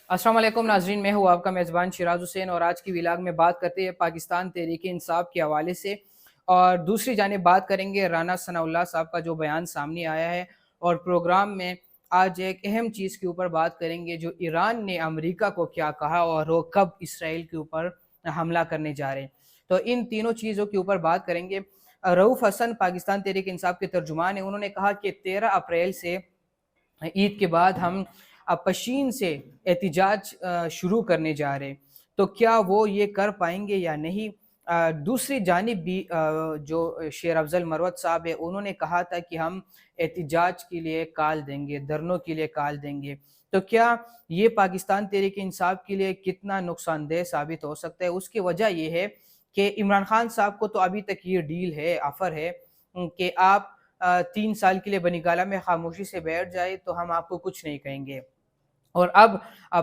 अस्सलाम वालेकुम नाजरीन, मैं हूँ आपका मेज़बान शिराज हुसैन और आज की व्लॉग में बात करते हैं पाकिस्तान तहरीक इंसाफ के हवाले से। और दूसरी जानिब बात करेंगे राना सनाउल्लाह साहब का जो बयान सामने आया है। और प्रोग्राम में आज एक अहम चीज़ के ऊपर बात करेंगे, जो ईरान ने अमेरिका को क्या कहा और वो कब इसराइल के ऊपर हमला करने जा रहे हैं। तो इन तीनों चीज़ों के ऊपर बात करेंगे। रऊफ़ हसन पाकिस्तान तहरीक इंसाफ के तर्जुमान हैं, उन्होंने कहा कि 13 अप्रैल से ईद के बाद हम पशीन से एहतिजाज शुरू करने जा रहे हैं। तो क्या वो ये कर पाएंगे या नहीं। दूसरी जानिब भी जो शेर अफजल मरवत साहब है, उन्होंने कहा था कि हम एहतिजाज के लिए कॉल देंगे, धरनों के लिए कॉल देंगे। तो क्या ये पाकिस्तान तहरीक इंसाफ के लिए कितना नुकसानदेह साबित हो सकता है। उसकी वजह यह है कि इमरान खान साहब को तो अभी तक ये डील है, ऑफर है कि आप 3 साल के लिए बनीगाला में खामोशी से बैठ जाए तो हम आपको कुछ नहीं कहेंगे। और अब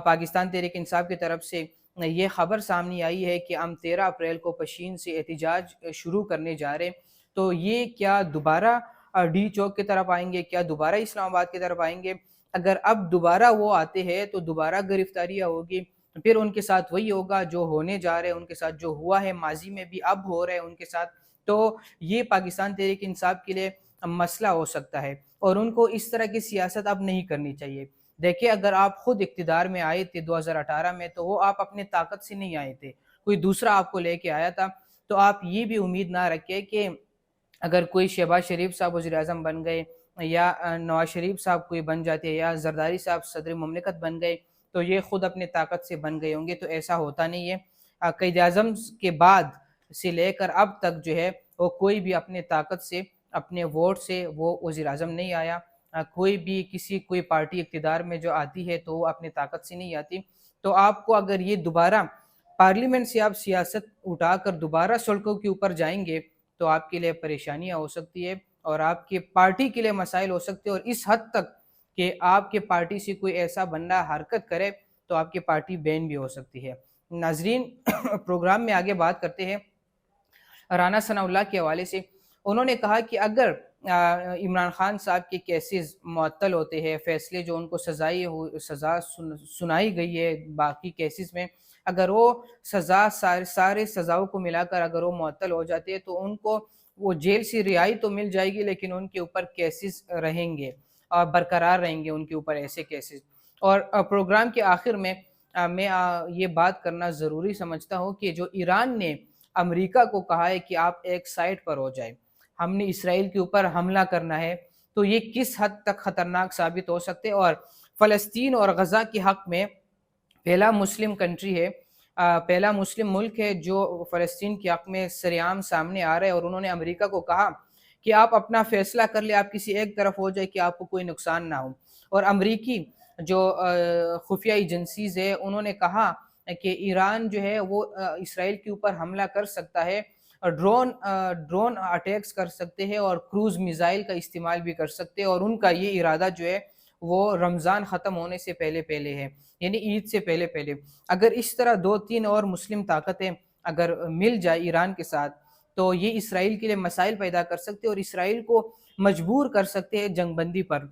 पाकिस्तान तहरीक इंसाफ की तरफ से ये खबर सामने आई है कि हम 13 अप्रैल को पशीन से एहतिजाज शुरू करने जा रहे हैं। तो ये क्या दोबारा डी चौक की तरफ आएंगे, क्या दोबारा इस्लामाबाद की तरफ आएंगे। अगर अब दोबारा वो आते हैं तो दोबारा गिरफ्तारियाँ होगी, फिर उनके साथ वही होगा जो होने जा रहे हैं, उनके साथ जो हुआ है माजी में भी अब हो रहा है उनके साथ। तो ये पाकिस्तान तहरीक इंसाफ के लिए मसला हो सकता है और उनको इस तरह की सियासत अब नहीं करनी चाहिए। देखिए, अगर आप खुद इक़्तिदार में आए थे 2018 में, तो वो आप अपने ताकत से नहीं आए थे, कोई दूसरा आपको लेके आया था। तो आप ये भी उम्मीद ना रखें कि अगर कोई शहबाज शरीफ साहब वज़ीर-ए-आज़म बन गए या नवाज शरीफ साहब कोई बन जाते हैं या जरदारी साहब सदर मुमलिकत बन गए, तो ये खुद अपने ताकत से बन गए होंगे। तो ऐसा होता नहीं है। क़ायद-ए-आज़म के बाद से लेकर अब तक जो है वो कोई भी अपने ताकत से, अपने वोट से वो वज़ीर-ए-आज़म नहीं आया। कोई भी कोई पार्टी इक़्तिदार में जो आती है तो वो अपनी ताकत से नहीं आती। तो आपको अगर ये दोबारा पार्लियामेंट से आप सियासत उठाकर दोबारा सड़कों के ऊपर जाएँगे तो आपके लिए परेशानियाँ हो सकती है और आपकी पार्टी के लिए मसाइल हो सकते हैं। और इस हद तक कि आपके पार्टी से कोई ऐसा बंदा हरकत करे तो आपकी पार्टी बैन भी हो सकती है। नाज़रीन, प्रोग्राम में आगे बात करते हैं राना सनाउल्लाह के हवाले से। उन्होंने कहा कि अगर इमरान खान साहब के केसेस मुअत्तल होते हैं, फैसले जो उनको सज़ा सुनाई गई है बाकी केसेस में, अगर वो सज़ा सारे सज़ाओं को मिलाकर अगर वो मुअत्तल हो जाते हैं तो उनको वो जेल से रिहाई तो मिल जाएगी, लेकिन उनके ऊपर केसेस रहेंगे और बरकरार रहेंगे उनके ऊपर ऐसे केसेस। और प्रोग्राम के आखिर में मैं ये बात करना ज़रूरी समझता हूँ कि जो ईरान ने अमेरिका को कहा है कि आप एक साइड पर हो जाए, हमने इसराइल के ऊपर हमला करना है, तो ये किस हद तक खतरनाक साबित हो सकते हैं। और फ़लस्तीन और गज़ा के हक़ में पहला मुस्लिम कंट्री है, पहला मुस्लिम मुल्क है जो फ़लस्तीन के हक़ में सरेआम सामने आ रहा है। और उन्होंने अमेरिका को कहा कि आप अपना फ़ैसला कर लें, आप किसी एक तरफ हो जाए कि आपको कोई नुकसान ना हो। और अमरीकी जो खुफिया एजेंसीज़ है, उन्होंने कहा कि ईरान जो है वो इसराइल के ऊपर हमला कर सकता है, ड्रोन अटैक्स कर सकते हैं और क्रूज़ मिज़ाइल का इस्तेमाल भी कर सकते हैं। और उनका ये इरादा जो है वो रमज़ान ख़त्म होने से पहले-पहले है, यानी ईद से पहले-पहले। अगर इस तरह 2-3 और मुस्लिम ताकतें अगर मिल जाए ईरान के साथ, तो ये इसराइल के लिए मसाइल पैदा कर सकते हैं और इसराइल को मजबूर कर सकते हैं जंगबंदी पर।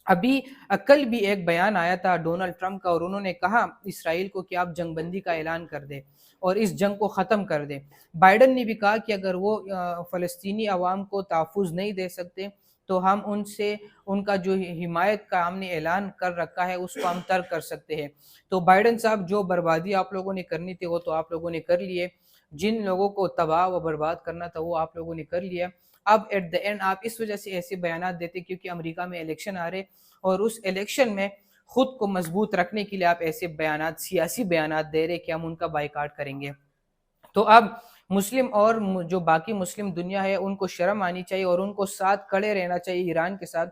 अभी कल भी एक बयान आया था डोनाल्ड ट्रंप का और उन्होंने कहा इसराइल को कि आप जंगबंदी का ऐलान कर दें और इस जंग को ख़त्म कर दें। बाइडन ने भी कहा कि अगर वो फ़लस्तीनी अवाम को तहफ़्फ़ुज़ नहीं दे सकते तो हम उनसे उनका जो हिमायत का हमने ऐलान कर रखा है उसको हम तर्क कर सकते हैं। तो बाइडन साहब, जो बर्बादी आप लोगों ने करनी थी वो तो आप लोगों ने कर ली है, जिन लोगों को तबाह व बर्बाद करना था वो आप लोगों ने कर लिया। अब एट द एंड आप इस वजह से ऐसे बयानात देते क्योंकि अमेरिका में इलेक्शन आ रहे और उस इलेक्शन में खुद को मजबूत रखने के लिए आप ऐसे बयानात, सियासी बयानात दे रहे कि हम उनका बायकॉट करेंगे। तो अब मुस्लिम और जो बाकी मुस्लिम दुनिया है उनको शर्म आनी चाहिए और उनको साथ खड़े रहना चाहिए ईरान के साथ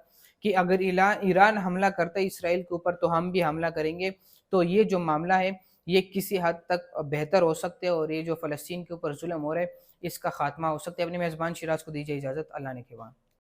कि अगर ईरान हमला करता है इसराइल के ऊपर तो हम भी हमला करेंगे। तो ये जो मामला है ये किसी हद तक बेहतर हो सकते हैं और ये जो फ़लस्तीन के ऊपर जुल्म हो रहा है इसका खात्मा हो सकता है। अपने मेज़बान शिराज को दीजिए इजाज़त। अल्लाह ने के बाद।